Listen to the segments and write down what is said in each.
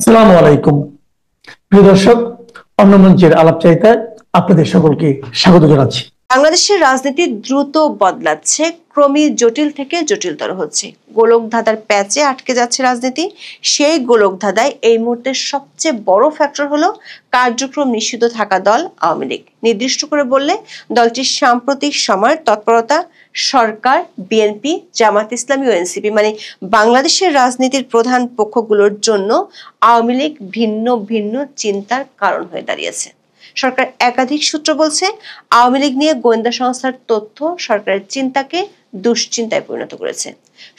আসসালামু আলাইকুম প্রিয় দর্শক, অন্য মঞ্চের আলাপচারিতায় আপনাদের সকলকে স্বাগত জানাচ্ছি। বাংলাদেশের রাজনীতি দ্রুত বদলাচ্ছে, ক্রমে জটিল থেকে জটিলতর হচ্ছে। গোলকধাঁধার প্যাচে আটকে যাচ্ছে রাজনীতি। সেই গোলকধাঁধায় এই মুহূর্তে সবচেয়ে বড় ফ্যাক্টর হলো কার্যক্রম নিষিদ্ধ থাকা দল আওয়ামী লীগ। নির্দিষ্ট করে বললে দলটির সাম্প্রতিক সময়ের তৎপরতা সরকার, বিএনপি, জামাত ইসলামী ও এনসিপি মানে বাংলাদেশের রাজনীতির প্রধান পক্ষগুলোর জন্য আওয়ামী লীগ ভিন্ন ভিন্ন চিন্তার কারণ হয়ে দাঁড়িয়েছে। সরকার একাধিক সূত্র বলছে, আওয়ামী লীগ নিয়ে গোয়েন্দা সংস্থার তথ্য সরকারের চিন্তাকে দুশ্চিন্তায় পরিণত করেছে।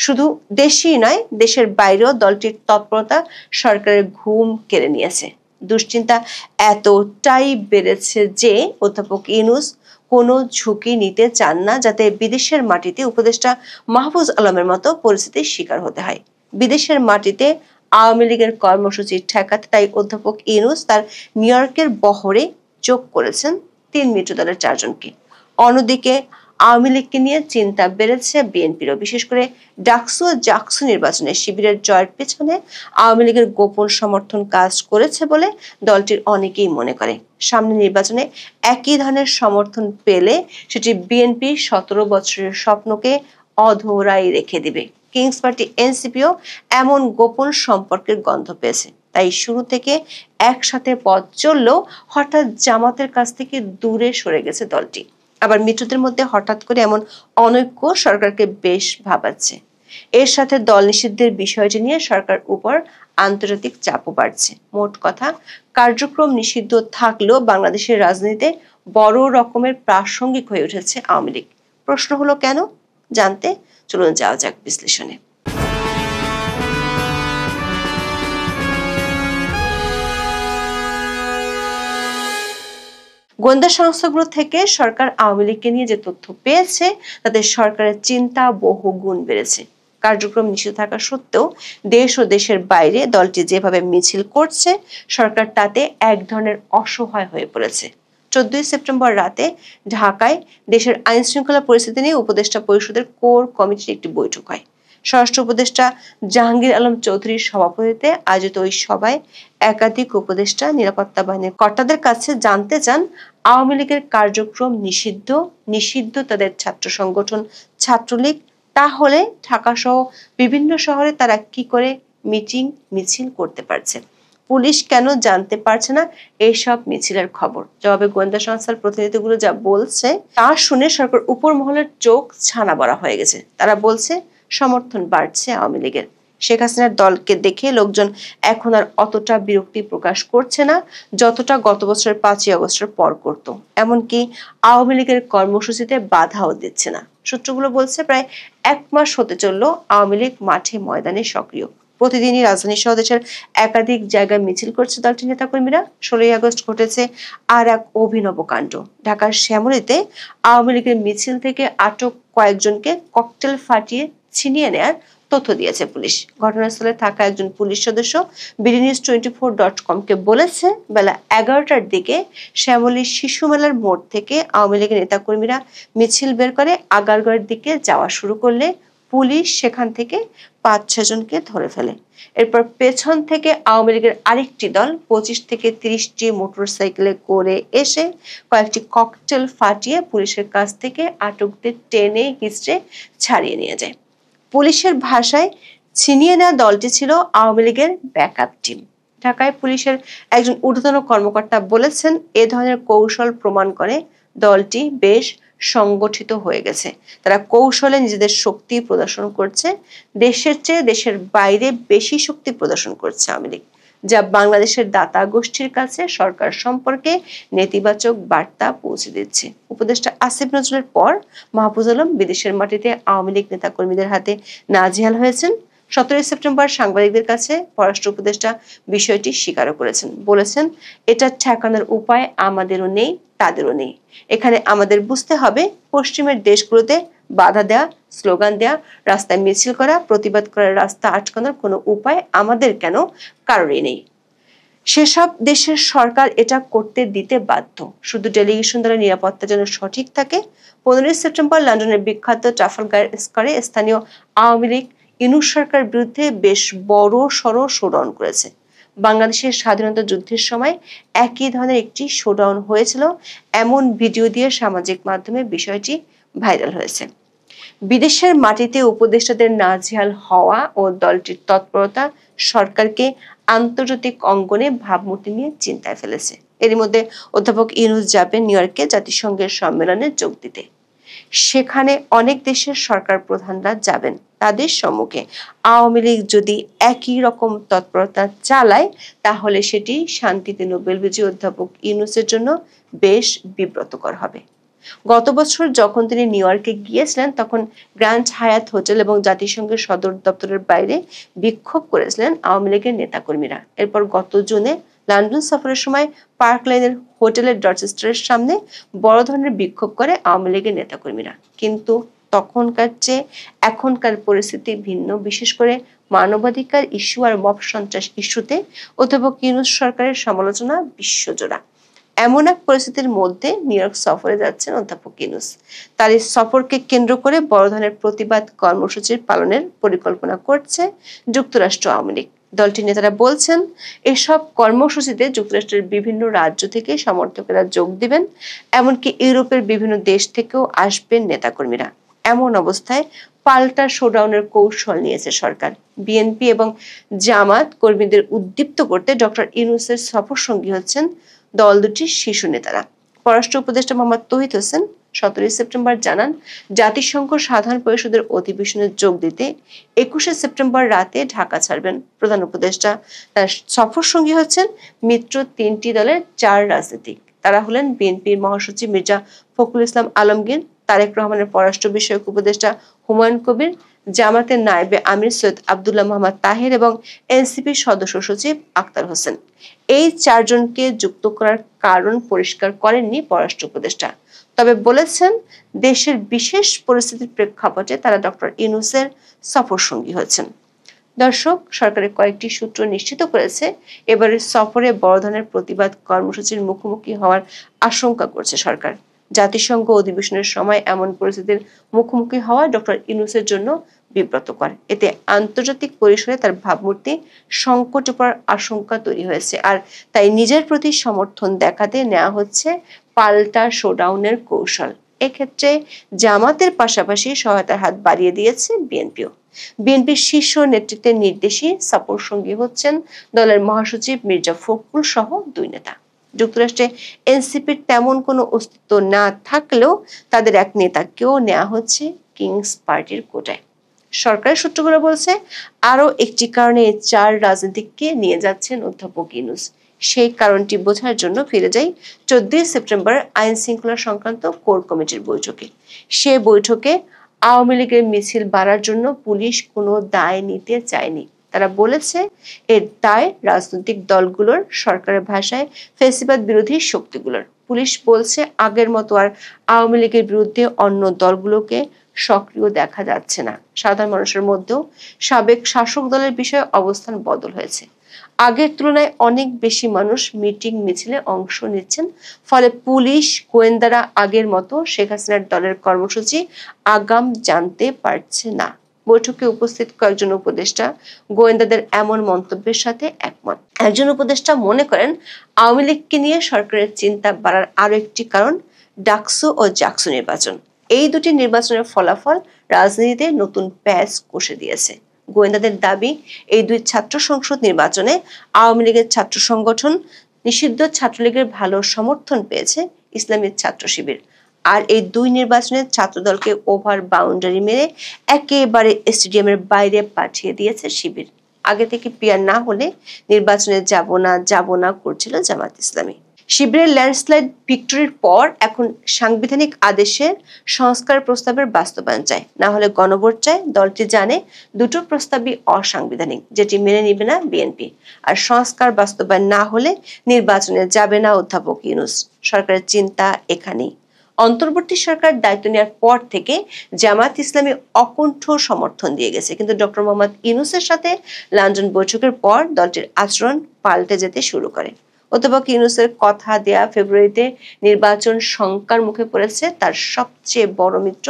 শুধু দেশেই নয়, দেশের বাইরেও দলটির তৎপরতা সরকারের ঘুম কেড়ে নিয়েছে। দুশ্চিন্তা এতটাই বেড়েছে যে অধ্যাপক ইউনূস কোনো ঝুঁকি নিতে চান না, যাতে বিদেশের মাটিতে উপদেষ্টা মাহফুজ আলমের মতো পরিস্থিতির শিকার হতে হয়। বিদেশের মাটিতে আওয়ামী লীগের কর্মসূচি ঠেকাতে তাই অধ্যাপক ইউনূস তার নিউ ইয়র্কের বহরে যোগ করেছেন ৩ মিত্র দলের ৪ জনকে। অন্যদিকে আওয়ামী লীগকে নিয়ে চিন্তা বেড়েছে বিএনপিরও। বিশেষ করে ডাকসু ও জাকসু নির্বাচনে শিবিরের জয়ের পেছনে আওয়ামী লীগের গোপন সমর্থন কাজ করেছে বলে দলটির অনেকেই মনে করে। সামনে নির্বাচনে একই ধরনের সমর্থন পেলে সেটি বিএনপির ১৭ বছরের স্বপ্নকে অধরাই রেখে দিবে। কিংস পার্টি এনসিপিও এমন গোপন সম্পর্কের গন্ধ পেয়েছে। তাই শুরু থেকে একসাথে পথ চললেও হঠাৎ জামাতের কাছ থেকে দূরে সরে গেছে দলটি। আবার মিত্রদের মধ্যে হঠাৎ করে এমন অনৈক্য সরকারকে বেশ ভাবাচ্ছে। এর সাথে দল নিষিদ্ধের বিষয়টি নিয়ে সরকার উপর আন্তর্জাতিক চাপও বাড়ছে। মোট কথা, কার্যক্রম নিষিদ্ধ থাকলেও বাংলাদেশের রাজনীতিতে বড় রকমের প্রাসঙ্গিক হয়ে উঠেছে আওয়ামী লীগ। প্রশ্ন হলো কেন? জানতে চলুন যাওয়া যাক বিশ্লেষণে। গোয়েন্দা সংস্থাগুলো থেকে সরকার আওয়ামী লীগকে নিয়ে যে তথ্য পেয়েছে তাতে সরকারের চিন্তা বহু গুণ বেড়েছে। কার্যক্রম নিষিদ্ধ থাকা সত্ত্বেও দেশ ও দেশের বাইরে দলটি যেভাবে মিছিল করছে, সরকার তাতে এক ধরনের অসহায় হয়ে পড়েছে। ১৪ সেপ্টেম্বর রাতে ঢাকায় দেশের আইন শৃঙ্খলা পরিস্থিতি নিয়ে উপদেষ্টা পরিষদের কোর কমিটির একটি বৈঠক হয়। স্বরাষ্ট্র উপদেষ্টা জাহাঙ্গীর আলম চৌধুরীর সভাপতিত্বে আয়োজিত ওই সভায় একাধিক উপদেষ্টা নিরাপত্তা বাহিনীর কর্তাদের কাছে জানতে চান, আওয়ামী লীগের কার্যক্রম নিষিদ্ধ তাদের ছাত্র সংগঠন ছাত্রলীগ, তাহলে ঢাকা সহ বিভিন্ন শহরে তারা কি করে মিটিং মিছিল করতে পারছে? পুলিশ কেন জানতে পারছে না এইসব মিছিলের খবর? জবাবে গোয়েন্দা সংস্থার প্রতিনিধিগুলো যা বলছে তা শুনে সরকার উপর মহলের চোখ ছানা বড়া হয়ে গেছে। তারা বলছে সমর্থন বাড়ছে আওয়ামী লীগের। শেখ হাসিনার দলকে দেখে লোকজন এখন আর অতটা বিরক্তি প্রকাশ করছে না যতটা গত বছরের ৫ই আগস্টের পর করত। এমনকি আওয়ামী লীগের কর্মসূচিতে বাধাও দিচ্ছে না। সূত্রগুলো বলছে, প্রায় ১ মাস হতে চলল আওয়ামী লীগ মাঠে ময়দানে সক্রিয়। প্রতিদিনই রাজধানী সহ দেশের একাধিক জায়গায় মিছিল করছে দলটির নেতাকর্মীরা। ১৬ই আগস্ট ঘটেছে আর এক অভিনব কাণ্ড। ঢাকার শ্যামলীতে আওয়ামী লীগের মিছিল থেকে আটক কয়েকজনকে ককটেল ফাটিয়ে ছিনিয়ে নেয়ার তথ্য দিয়েছে পুলিশ। ঘটনাস্থলে থাকা একজন পুলিশ সদস্য bdnews24.com-কে বলেছে, বেলা ১১টার দিকে শ্যামলীর শিশু মেলার মোড় থেকে আওয়ামী লীগের নেতাকর্মীরা মিছিল বের করে আগারগাঁওয়ের দিকে যাওয়া শুরু করলে পুলিশ সেখান থেকে ৫-৬ জনকে ধরে ফেলে। এরপর পেছন থেকে আওয়ামী লীগের আরেকটি দল ২৫ থেকে ৩০টি মোটরসাইকেলে করে এসে কয়েকটি ককটেল ফাটিয়ে পুলিশের কাছ থেকে আটকদের টেনে হিঁচড়ে ছাড়িয়ে নিয়ে যায়। পুলিশের ভাষায় ছিনিয়ে নেওয়া দলটি ছিল আওয়ামী লীগের ব্যাকআপ টিম। ঢাকায় পুলিশের একজন ঊর্ধ্বতন কর্মকর্তা বলেছেন, এ ধরনের কৌশল প্রমাণ করে দলটি বেশ সংগঠিত হয়ে গেছে। তারা কৌশলে নিজেদের শক্তি প্রদর্শন করছে। দেশের চেয়ে দেশের বাইরে বেশি শক্তি প্রদর্শন করছে আওয়ামী লীগ, যা বাংলাদেশের দাতা গোষ্ঠীর কাছে সরকার সম্পর্কে নেতিবাচক বার্তা পৌঁছে দিচ্ছে। উপদেষ্টা আসিফ নজরুলের পর মাহফুজ আলম বিদেশের মাটিতে আওয়ামী লীগ নেতাকর্মীদের হাতে নাজেহাল হয়েছেন। ১৭ সেপ্টেম্বর সাংবাদিকদের কাছে পররাষ্ট্র উপদেষ্টা বিষয়টি স্বীকারও করেছেন। বলেছেন, এটা ঠেকানোর উপায় আমাদেরও নেই, তাদেরও নেই। এখানে আমাদের বুঝতে হবে, পশ্চিমের দেশগুলোতে বাধা দেয়া, স্লোগান দেয়া, রাস্তায় মিছিল করা, প্রতিবাদ করার রাস্তা আটকানোর কোনো উপায় আমাদের কেন কারোরই নেই। সেসব দেশের সরকার এটা করতে দিতে বাধ্য। শুধু ডেলিগেশন দলের নিরাপত্তা যেন সঠিক থাকে। ১৫ সেপ্টেম্বর লন্ডনের বিখ্যাত ট্রাফালগার স্কয়ারে স্থানীয় আওয়ামী লীগ ইউনূস সরকার বিরুদ্ধে বেশ বড় সড় শোডাউন করেছে। বাংলাদেশের স্বাধীনতা যুদ্ধের সময় একই ধরনের একটি শোডাউন হয়েছিল, এমন ভিডিও দিয়ে সামাজিক মাধ্যমে বিষয়টি ভাইরাল হয়েছে। বিদেশের মাটিতে উপদেষ্টাদের নাজেহাল হওয়া ও দলটির তৎপরতা সরকারকে আন্তর্জাতিক অঙ্গনে ভাবমূর্তি নিয়ে চিন্তায় ফেলেছে। এর মধ্যে অধ্যাপক ইউনূস যাবেন নিউ ইয়র্কে জাতিসংঘের সম্মেলনে যোগ দিতে। সেখানে অনেক দেশের সরকার প্রধানরা যাবেন। তাদের সম্মুখে আওয়ামী লীগ যদি একই রকম তৎপরতা চালায়, তাহলে সেটি শান্তিতে নোবেল বিজয়ী অধ্যাপক ইউনূসের জন্য বেশ বিব্রতকর হবে। গত বছর যখন তিনি নিউ ইয়র্কে গিয়েছিলেন, তখন গ্র্যান্ড হায়াত হোটেল এবং জাতিসংঘের সদর দপ্তরের বাইরে বিক্ষোভ করেছিলেন আওয়ামী লীগের নেতাকর্মীরা। এরপর গত জুনে লন্ডন সফরের সময় পার্ক লাইনের হোটেলের ডরচেস্টারের সামনে বড় ধরনের বিক্ষোভ করে আওয়ামী লীগের নেতাকর্মীরা। কিন্তু তখনকার চেয়ে এখনকার পরিস্থিতি ভিন্ন। বিশেষ করে মানবাধিকার ইস্যু আর মব সন্ত্রাস ইস্যুতে অধ্যাপক ইউনূস সরকারের সমালোচনা বিশ্বজোড়া। এমন এক পরিস্থিতির মধ্যে নিউ ইয়র্ক সফরে যাচ্ছেন অধ্যাপক ইউনূস। তার এই সফরকে কেন্দ্র করে বড় ধরনের প্রতিবাদ কর্মসূচির পালনের পরিকল্পনা করছে যুক্তরাষ্ট্র আওয়ামী লীগ। দলটির নেতারা বলছেন, এসব কর্মসূচিতে যুক্তরাষ্ট্রের বিভিন্ন রাজ্য থেকে সমর্থকেরা যোগ দিবেন, এমনকি ইউরোপের বিভিন্ন দেশ থেকেও আসবেন নেতাকর্মীরা। এমন অবস্থায় পাল্টা শোডাউনের কৌশল নিয়েছে সরকার। বিএনপি এবং জামাত কর্মীদের উদ্দীপ্ত করতে ডক্টর ইউনূসের সফর সঙ্গী হচ্ছেন দল দুটির শীর্ষ নেতারা। পররাষ্ট্র উপদেষ্টা মোহাম্মদ তৌহিদ হোসেন 17 সেপ্টেম্বর জানান, জাতিসংঘ সাধারণ পরিষদের অধিবেশনে যোগ দিতে 21 সেপ্টেম্বর রাতে ঢাকা ছাড়বেন প্রধান উপদেষ্টা। তার সফর সঙ্গী হচ্ছেন মিত্র তিনটি দলের 4 রাজনীতিক। তারা হলেন বিএনপির মহাসচিব মির্জা ফখরুল ইসলাম আলমগীর, তারেক রহমানের পররাষ্ট্র বিষয়ক উপদেষ্টা হুমায়ুন কবির, জামাতের নায়েবে আমির সৈয়দ আব্দুল্লাহ মোহাম্মদ তাহের এবং এনসিপির সদস্য সচিব আক্তার হোসেন। এই 4 জনকে যুক্ত করার কারণ পরিষ্কার করেননি পররাষ্ট্র উপদেষ্টা, তবে বলেছেন দেশের বিশেষ পরিস্থিতির প্রেক্ষাপটে তারা ডক্টর ইউনূসের সফর সঙ্গী হয়েছেন। দর্শক, সরকারের কয়েকটি সূত্র নিশ্চিত করেছে এবারের সফরে বড় ধরনের প্রতিবাদ কর্মসূচির মুখোমুখি হওয়ার আশঙ্কা করছে সরকার। জাতিসংঘ অধিবেশনের সময় এমন পরিস্থিতির মুখোমুখি হওয়া ডক্টর ইউনূসের জন্য বিব্রতকর। এতে আন্তর্জাতিক পরিসরে তার ভাবমূর্তি সংকটে পড়ার আশঙ্কা তৈরি হয়েছে, আর তাই নিজের প্রতি সমর্থন দেখাতে নেওয়া হচ্ছে পাল্টা শোডাউনের কৌশল। এক্ষেত্রে জামাতের পাশাপাশি সহায়তার হাত বাড়িয়ে দিয়েছে বিএনপিও। বিএনপির শীর্ষ নেতৃত্বের নির্দেশে সফর সঙ্গী হচ্ছেন দলের মহাসচিব মির্জা ফখরুল সহ 2 নেতা। যুক্তরাষ্ট্রে এনসিপির তেমন কোনো অস্তিত্ব না থাকলেও তাদের এক নেতাকেও নেওয়া হচ্ছে কিংস পার্টির কোটায়। সরকারের সূত্রগুলো বলছে, আরো একটি কারণে 4 রাজনীতিককে নিয়ে যাচ্ছেন অধ্যাপক ইউনূস। সেই কারণটি বোঝার জন্য ফিরে যাই 14 সেপ্টেম্বর আইন শৃঙ্খলা সংক্রান্ত কোর কমিটির বৈঠকে। সে বৈঠকে আওয়ামী লীগের মিছিল বাড়ার জন্য পুলিশ কোনো দায় নিতে চায়নি। তারা বলেছে এর দায় রাজনৈতিক দলগুলোর, সরকারের ভাষায় ফ্যাসিবাদ বিরোধী শক্তিগুলোর। পুলিশ বলছে আগের মতো আর আওয়ামী লীগের বিরুদ্ধে অন্য দলগুলোকে সক্রিয় দেখা যাচ্ছে না। সাধারণ মানুষের মধ্যেও সাবেক শাসক দলের বিষয়ে অবস্থান বদল হয়েছে। আগের তুলনায় অনেক বেশি মানুষ মিটিং মিছিলে অংশ নিচ্ছেন, ফলে পুলিশ গোয়েন্দারা আগের মতো শেখ হাসিনার দলের কর্মসূচি আগাম জানতে পারছে না। বৈঠকে উপস্থিত কয়েকজন উপদেষ্টা গোয়েন্দাদের এমন মন্তব্যের সাথে একমত। একজন উপদেষ্টা মনে করেন, আওয়ামী লীগকে নিয়ে সরকারের চিন্তা বাড়ার আরো একটি কারণ ডাকসু ও জাকসু নির্বাচন। এই দুটি নির্বাচনের ফলাফল রাজনীতিতে নতুন প্যাচ কষে দিয়েছে। গোয়েন্দাদের দাবি, এই 2 ছাত্র সংসদ নির্বাচনে আওয়ামী লীগের ছাত্র সংগঠন, নিষিদ্ধ ছাত্রলীগের ভালো সমর্থন পেয়েছে ইসলামী ছাত্র শিবির। আর এই 2 নির্বাচনের ছাত্রদলকে ওভার বাউন্ডারি মেরে একেবারে স্টেডিয়ামের বাইরে পাঠিয়ে দিয়েছে শিবির। আগে থেকে পিয়ার না হলে নির্বাচনে যাব না করছিল জামাত ইসলামী। শিবিরের ল্যান্ডস্লাইড ভিক্টরির পর এখন সাংবিধানিক আদেশের সংস্কার প্রস্তাবের বাস্তবায়ন চায়, না হলে গণভোট চায়। দলটি জানে দুটো প্রস্তাবই অসাংবিধানিক, যেটি মেনে নিবে না বিএনপি। আর সংস্কার বাস্তবায়ন না হলে নির্বাচনে যাবে না অধ্যাপক ইউনূস। সরকারের চিন্তা এখানেই। অন্তর্বর্তী সরকার দায়িত্ব নেওয়ার পর থেকে জামাত ইসলামী অকুণ্ঠ সমর্থন দিয়ে গেছে, কিন্তু ডক্টর মোহাম্মদ ইউনূসের সাথে লন্ডন বৈঠকের পর দলটির আচরণ পাল্টে যেতে শুরু করে। অধ্যাপক ইউনূসের কথা দেয়া ফেব্রুয়ারিতে নির্বাচন শঙ্কার মুখে পড়েছে তার সবচেয়ে বড় মিত্র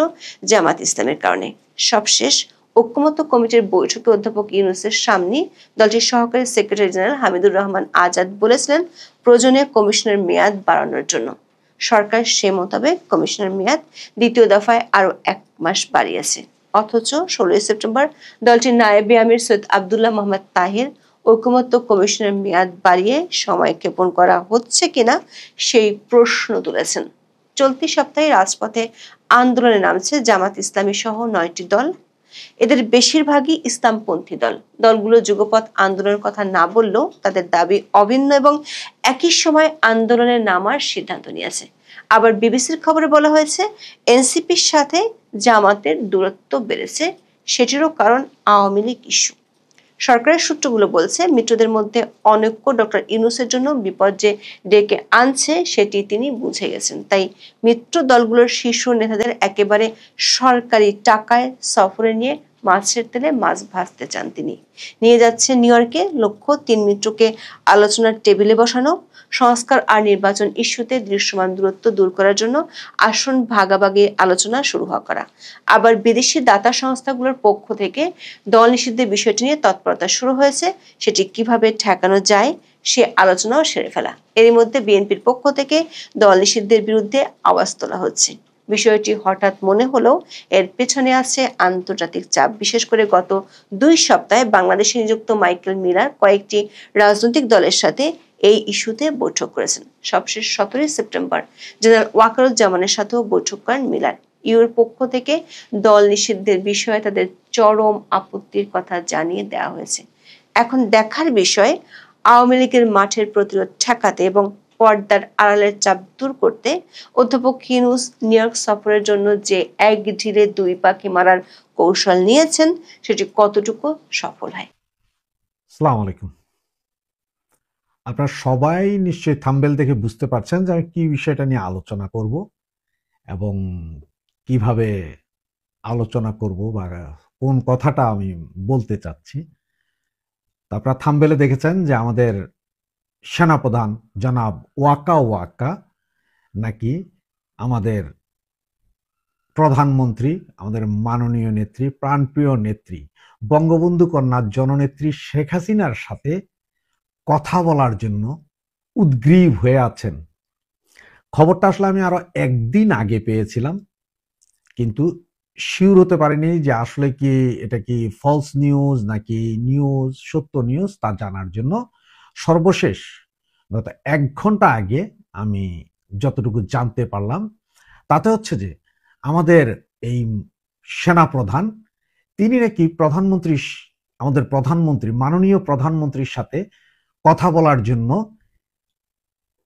জামাত ইসলামের কারণে। সবশেষ ঐক্যমত্য কমিটির বৈঠকে অধ্যাপক ইউনূসের সামনে দলটির সহকারী সেক্রেটারি জেনারেল হামিদুর রহমান আজাদ বলেছিলেন প্রয়োজনীয় কমিশনের মেয়াদ বাড়ানোর জন্য। সরকার সে মোতাবেক কমিশনের মেয়াদ দ্বিতীয় দফায় আরো 1 মাস বাড়িয়েছে। অথচ 16 সেপ্টেম্বর দলটির নায়েবে আমির সৈয়দ আব্দুল্লাহ মোহাম্মদ তাহির ঐকমত্য কমিশনের মেয়াদ বাড়িয়ে সময় ক্ষেপণ করা হচ্ছে কিনা সেই প্রশ্ন তুলেছেন। চলতি সপ্তাহে রাজপথে আন্দোলনে নামছে জামাত ইসলামী সহ 9টি দল। এদের বেশিরভাগই ইসলামপন্থী দল। দলগুলো যুগপৎ আন্দোলনের কথা না বললেও তাদের দাবি অভিন্ন এবং একই সময় আন্দোলনে নামার সিদ্ধান্ত নিয়েছে। আবার বিবিসির খবরে বলা হয়েছে এনসিপির সাথে জামাতের দূরত্ব বেড়েছে, সেটিরও কারণ আওয়ামী লীগ ইস্যু। সরকারের সূত্রগুলো বলছে মিত্রদের মধ্যে অনৈক্য ডক্টর ইউনূসের জন্য বিপদ যে ডেকে আনছে সেটি তিনি বুঝে গেছেন। তাই মিত্র দলগুলোর শীর্ষ নেতাদের একেবারে সরকারি টাকায় সফরে নিয়ে মাছের তেলে মাছ ভাজতে চান তিনি। নিয়ে যাচ্ছে নিউ ইয়র্কে। লক্ষ্য 3 মিত্রকে আলোচনার টেবিলে বসানো, সংস্কার আর নির্বাচন ইস্যুতে দৃশ্যমান দূরত্ব দূর করার জন্য আসন ভাগাভাগি আলোচনা শুরু করা। আবার বিদেশি দাতা সংস্থাগুলোর পক্ষ থেকে দল নিষিদ্ধের বিষয়টি নিয়ে তৎপরতা শুরু হয়েছে। সেটি কিভাবে ঠেকানো যায় সে আলোচনাও সেরে ফেলা। এরই মধ্যে বিএনপির পক্ষ থেকে দল নিষিদ্ধের বিরুদ্ধে আওয়াজ তোলা হচ্ছে। বিষয়টি হঠাৎ মনে হলেও এর পেছনে আছে আন্তর্জাতিক চাপ। বিশেষ করে গত 2 সপ্তাহে বাংলাদেশে নিযুক্ত মাইকেল মিলার কয়েকটি রাজনৈতিক দলের সাথে এই ইস্যুতে বৈঠক করেছেন। সবশেষ 17 সেপ্টেম্বর জেনারেল ওয়াকারুজ্জামানের সাথেও বৈঠক করেন মিলার। ইউর পক্ষ থেকে দল নিষিদ্ধের বিষয়ে তাদের চরম আপত্তির কথা জানিয়ে দেওয়া হয়েছে। এখন দেখার বিষয় আওয়ামী লীগের মাঠের প্রতিরোধ ঠেকাতে এবং পর্দার আড়ালের চাপ দূর করতে অধ্যাপক ইউনূস নিউ ইয়র্ক সফরের জন্য যে এক ঢিলে 2 পাখি মারার কৌশল নিয়েছেন সেটি কতটুকু সফল হয়। আসসালামু আলাইকুম। আপনারা সবাই নিশ্চয়ই থাম্বনেল দেখে বুঝতে পারছেন যে আমি কি বিষয়টা নিয়ে আলোচনা করব এবং কিভাবে আলোচনা করব বা কোন কথাটা আমি বলতে চাচ্ছি। আপনারা থাম্বনেলে দেখেছেন যে আমাদের সেনাপ্রধান জনাব ওয়াকা নাকি আমাদের প্রধানমন্ত্রী, আমাদের মাননীয় নেত্রী, প্রাণপ্রিয় নেত্রী, বঙ্গবন্ধু কন্যা জননেত্রী শেখ হাসিনার সাথে কথা বলার জন্য উদ্গ্রীব হয়ে আছেন। খবরটা আসলে আমি আরো একদিন আগে পেয়েছিলাম, কিন্তু শিওর হতে পারিনি যে আসলে কি এটা কি ফলস নিউজ নাকি নিউজ, সত্য নিউজ তা জানার জন্য সর্বশেষ গত 1 ঘন্টা আগে আমি যতটুকু জানতে পারলাম তাতে হচ্ছে যে আমাদের এই সেনাপ্রধান তিনি নাকি আমাদের প্রধানমন্ত্রী, মাননীয় প্রধানমন্ত্রীর সাথে কথা বলার জন্য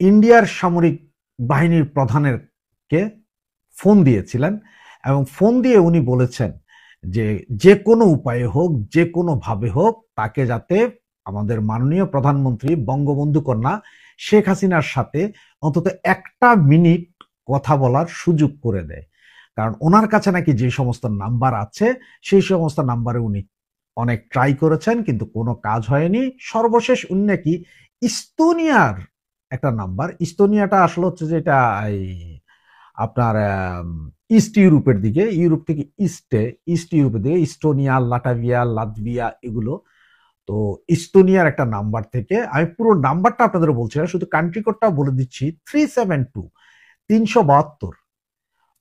ইন্ডিয়ার সামরিক বাহিনীর প্রধানেরকে ফোন দিয়েছিলেন এবং ফোন দিয়ে উনি বলেছেন যে যে কোনো উপায়ে হোক, যে কোনো ভাবে হোক তাকে যাতে আমাদের মাননীয় প্রধানমন্ত্রী বঙ্গবন্ধু কন্যা শেখ হাসিনার সাথে অন্তত 1টা মিনিট কথা বলার সুযোগ করে দেয়। কারণ ওনার কাছে নাকি যে সমস্ত নাম্বার আছে সেই সমস্ত নাম্বারে উনি অনেক ট্রাই করেছেন কিন্তু কোনো কাজ হয়নি। সর্বশেষ উনি নাকি ইস্তোনিয়ার একটা নাম্বার, ইস্তোনিয়াটা আসলে হচ্ছে যে এটা আপনার ইস্ট ইউরোপের দিকে, ইউরোপ থেকে ইস্ট ইউরোপের দিকে, ইস্টোনিয়া, লাটভিয়া, লাতভিয়া এগুলো। তো ইস্তোনিয়ার একটা নাম্বার থেকে আমি পুরো নাম্বারটা আপনাদের বলছি না, শুধু কান্ট্রি কোডটা বলে দিচ্ছি 372।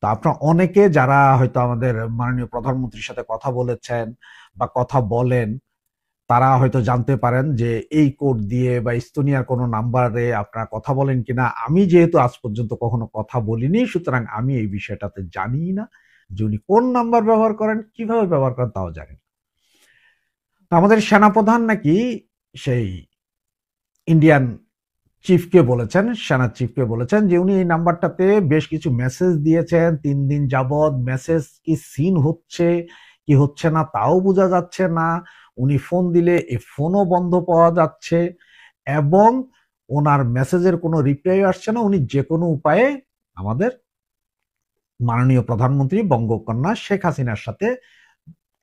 তো আপনারা অনেকে যারা হয়তো আমাদের মাননীয় প্রধানমন্ত্রীর সাথে কথা বলেছেন বা কথা বলেন তারা হয়তো জানতে পারেন যে এই কোড দিয়ে বা ইস্তোনিয়ার কোনো নাম্বারে আপনারা কথা বলেন কিনা। আমি যেহেতু আজ পর্যন্ত কখনো কথা বলিনি, সুতরাং আমি এই বিষয়টাতে জানি না যে উনি কোন নাম্বার ব্যবহার করেন, কিভাবে ব্যবহার করেন তাও জানি না। আমাদের সেনাপ্রধান নাকি সেই ইন্ডিয়ান সেনা চিফকে বলেছেন যে উনি এই নাম্বারটাতে বেশ কিছু মেসেজ দিয়েছেন। 3 দিন যাবৎ মেসেজ কি সিন হচ্ছে কি হচ্ছে না তাও বোঝা যাচ্ছে না। উনি ফোন দিলে এই ফোনও বন্ধ পাওয়া যাচ্ছে এবং ওনার মেসেজের কোনো রিপ্লাই আসছে না। উনি যে কোনো উপায়ে আমাদের মাননীয় প্রধানমন্ত্রী বঙ্গকন্যা শেখ হাসিনার সাথে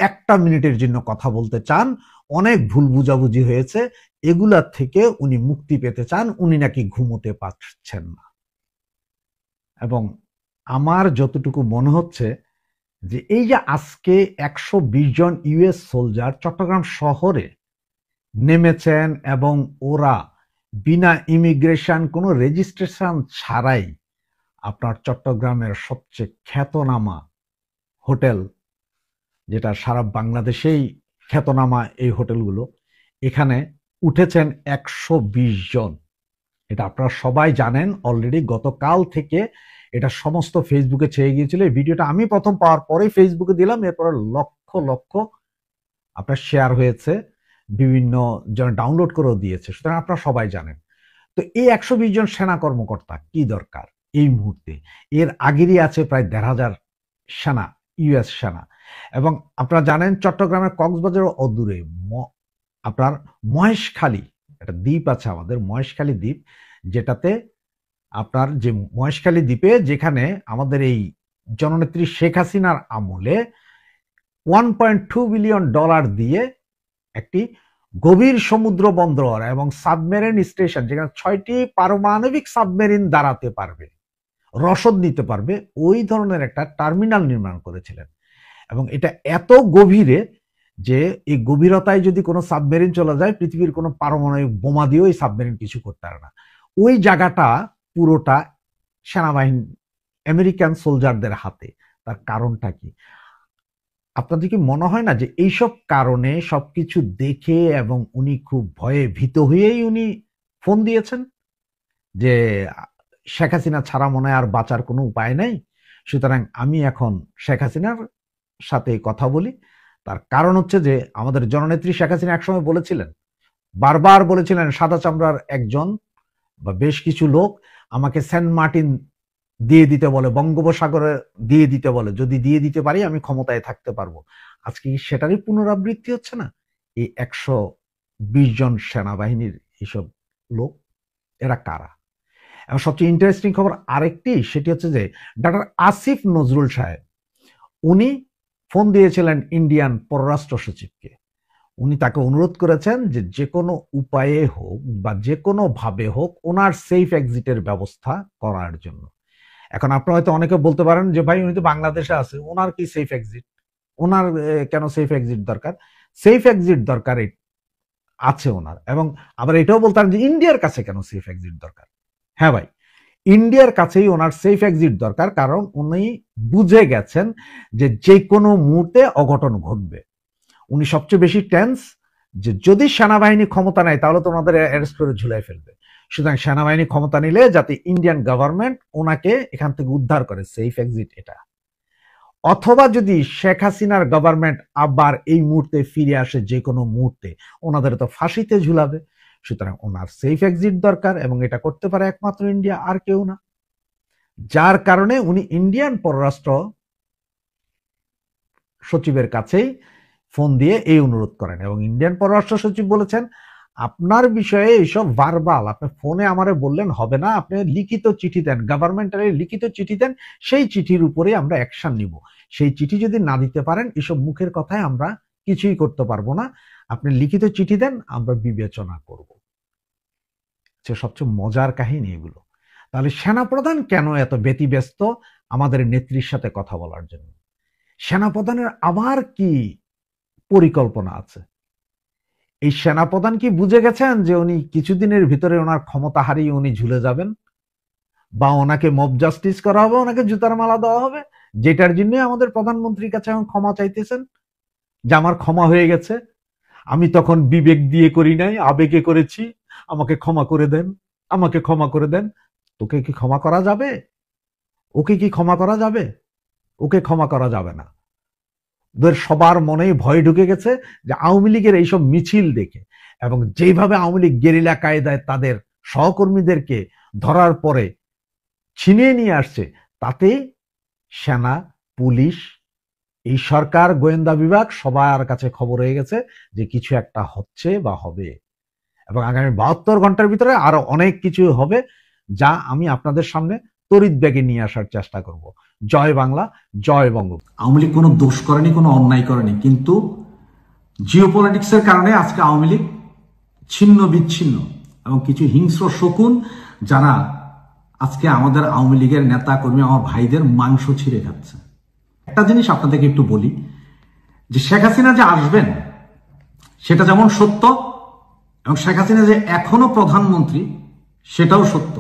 1টা মিনিটের জন্য কথা বলতে চান। অনেক ভুল বুঝাবুঝি হয়েছে, এগুলা থেকে উনি মুক্তি পেতে চান। উনি নাকি ঘুমোতে পারছেন না এবং আমার যতটুকু মনে হচ্ছে যে এই যে আজকে 120 জন ইউএস সোলজার চট্টগ্রাম শহরে নেমেছেন এবং ওরা বিনা ইমিগ্রেশন কোনো রেজিস্ট্রেশন ছাড়াই আপনার চট্টগ্রামের সবচেয়ে খ্যাতনামা হোটেল, যেটা সারা বাংলাদেশেই খ্যাতনামা এই হোটেলগুলো, এখানে উঠেছেন 120 জন। এটা আপনারা সবাই জানেন অলরেডি। গতকাল থেকে এটা সমস্ত ফেসবুকে ছেয়ে গিয়েছিল। এই ভিডিওটা আমি প্রথম পাওয়ার পরেই ফেসবুকে দিলাম, এরপরে লক্ষ লক্ষ আপনার শেয়ার হয়েছে, বিভিন্ন জন ডাউনলোড করেও দিয়েছে, সুতরাং আপনারা সবাই জানেন। তো এই 120 জন সেনা কর্মকর্তা কি দরকার এই মুহূর্তে? এর আগেরই আছে প্রায় 1,500 সেনা, ইউএস সেনা। এবং আপনারা জানেন চট্টগ্রামের কক্সবাজার অদূরে আপনার মহেশখালী একটা দ্বীপ আছে, আমাদের মহেশখালী দ্বীপ, যেটাতে আপনার যে মহেশখালী দ্বীপে যেখানে আমাদের এই জননেত্রী শেখ হাসিনার আমলে $1.2 বিলিয়ন দিয়ে একটি গভীর সমুদ্র বন্দর এবং সাবমেরিন স্টেশন, যেখানে 6টি পারমাণবিক সাবমেরিন দাঁড়াতে পারবে, রসদ নিতে পারবে, ওই ধরনের একটা টার্মিনাল নির্মাণ করেছিলেন। এবং এটা এত গভীরে যে এই গভীরতায় যদি কোনো সাবমেরিন চলে যায়, পৃথিবীর কোনো পারমাণবিক বোমা দিয়েও এই সাবমেরিন কিছু করতে পারে না। ওই জায়গাটা পুরোটা সেনাবাহিনী, আমেরিকান সোলজারদের হাতে। তার কারণটা কি? আপনাদের কি মনে হয় না যে এইসব কারণে সবকিছু দেখে এবং উনি খুব ভয়ে ভীত হয়েই উনি ফোন দিয়েছেন যে শেখ হাসিনা ছাড়া মনে হয় আর বাঁচার কোনো উপায় নাই, সুতরাং আমি এখন শেখ হাসিনার সাথে কথা বলি। তার কারণ হচ্ছে যে আমাদের জননেত্রী শেখ হাসিনা একসময় বলেছিলেন, বারবার বলেছিলেন, সাদা চামড়ার একজন বা বেশ কিছু লোক আমাকে সেন্ট মার্টিন দিয়ে দিতে বলে, বঙ্গোপসাগরে দিয়ে দিতে বলে, যদি দিয়ে দিতে পারি আমি ক্ষমতায় থাকতে পারবো। আজকে সেটারই পুনরাবৃত্তি হচ্ছে না? এই 120 জন সেনাবাহিনীর এইসব লোক, এরা কারা? এবং সবচেয়ে ইন্টারেস্টিং খবর আরেকটি, সেটি হচ্ছে যে ডক্টর আসিফ নজরুল সাহেব, উনি ফোন দিয়েছিলেন ইন্ডিয়ান পররাষ্ট্র সচিবকে। উনি তাকে অনুরোধ করেছেন যে যে কোনো উপায়ে হোক বা যে কোনো ভাবে হোক ওনার সেফ এক্সিটের ব্যবস্থা করার জন্য। এখন আপনারা হয়তো অনেকে বলতে পারেন যে ভাই উনি তো বাংলাদেশে আছে, ওনার কি সেফ এক্সিট, ওনার কেন সেফ এক্সিট দরকার? সেফ এক্সিট দরকার আছে ওনার। এবং আবার এটাও বলতে পারেন যে ইন্ডিয়ার কাছে কেন সেফ এক্সিট দরকার? হ্যাঁ ভাই, ইন্ডিয়ার কাছেই ওনার সেফ এক্সিট দরকার, কারণ উনি বুঝে গেছেন যে যে কোনো মুহূর্তে অঘটন ঘটবে। উনি সবচেয়ে বেশি টেন্স যে যদি সেনাবাহিনী ক্ষমতা নেয় তাহলে তো ওনাদের অ্যারেস্ট করে ঝুলাই ফেলবে। সুতরাং সেনাবাহিনী ক্ষমতা নিলে যাতে ইন্ডিয়ান গভর্নমেন্ট ওনাকে এখান থেকে উদ্ধার করে, সেফ এক্সিট এটা। অথবা যদি শেখ হাসিনার গভর্নমেন্ট আবার এই মুহূর্তে ফিরে আসে, যে কোনো মুহূর্তে ওনাদের তো ফাঁসিতে ঝুলাবে। সুতরাং ওনার সেফ এক্সিট দরকার, এবং এটা করতে পারে একমাত্র ইন্ডিয়া, আর কেউ না। যার কারণে উনি ইন্ডিয়ান পররাষ্ট্র সচিবের কাছেই ফোন দিয়ে এই অনুরোধ করেন। এবং ইন্ডিয়ান পররাষ্ট্র সচিব বলেছেন, আপনার বিষয়ে এইসব ভার্বাল আপনি ফোনে আমারে বললেন হবে না, আপনি লিখিত চিঠি দেন, গভর্নমেন্টালি লিখিত চিঠি দেন, সেই চিঠির উপরে আমরা অ্যাকশন নিব। সেই চিঠি যদি না দিতে পারেন, এসব মুখের কথায় আমরা কিছুই করতে পারবো না, আপনি লিখিত চিঠি দেন, আমরা বিবেচনা করব। সবচেয়ে মজার কাহিনী এগুলো। তাহলে সেনাপ্রধান কেন এত ব্যতিব্যস্ত আমাদের নেত্রীর সাথে কথা বলার জন্য? সেনাপ্রধানের আবার কি পরিকল্পনা আছে? এই সেনাপ্রধান কি বুঝে গেছেন যে উনি কিছুদিনের ভিতরে ওনার ক্ষমতা হারিয়ে উনি ঝুলে যাবেন, বা ওনাকে মব জাস্টিস করা হবে, ওনাকে জুতার মালা দেওয়া হবে, যেটার জন্য আমাদের প্রধানমন্ত্রীর কাছে এখন ক্ষমা চাইতেছেন যে আমার ক্ষমা হয়ে গেছে, আমি তখন বিবেক দিয়ে করি নাই, আবেগে করেছি, আমাকে ক্ষমা করে দেন, আমাকে ক্ষমা করে দেন। তোকে কি ক্ষমা করা যাবে? ওকে কি ক্ষমা করা যাবে? ওকে ক্ষমা করা যাবে না। ওদের সবার মনেই ভয় ঢুকে গেছে যে আওয়ামী লীগের এইসব মিছিল দেখে, এবং যেভাবে আওয়ামী লীগ গেরিলা কায়দায় তাদের সহকর্মীদেরকে ধরার পরে ছিনিয়ে নিয়ে আসছে, তাতে সেনা, পুলিশ, এই সরকার, গোয়েন্দা বিভাগ সবার কাছে খবর হয়ে গেছে যে কিছু একটা হচ্ছে বা হবে। এবং আগামী 72 ঘন্টার ভিতরে আরো অনেক কিছু হবে, যা আমি আপনাদের সামনে তড়িৎ বেগে নিয়ে আসার চেষ্টা করব। জয় বাংলা, জয় বঙ্গবন্ধু। আওয়ামী লীগ কোনো দোষ করেনি, কোনো অন্যায় করেনি, কিন্তু জিওপলিটিক্সের কারণে আজকে আওয়ামী লীগ ছিন্ন বিচ্ছিন্ন, এবং কিছু হিংস্র শকুন যারা আজকে আমাদের আওয়ামী লীগের নেতা কর্মী, আমার ভাইদের মাংস ছিঁড়ে খাচ্ছে। একটা জিনিস আপনাদেরকে একটু বলি যে শেখ হাসিনা যে আসবেন সেটা যেমন সত্য, এবং শেখ হাসিনা যে এখনো প্রধানমন্ত্রী সেটাও সত্য।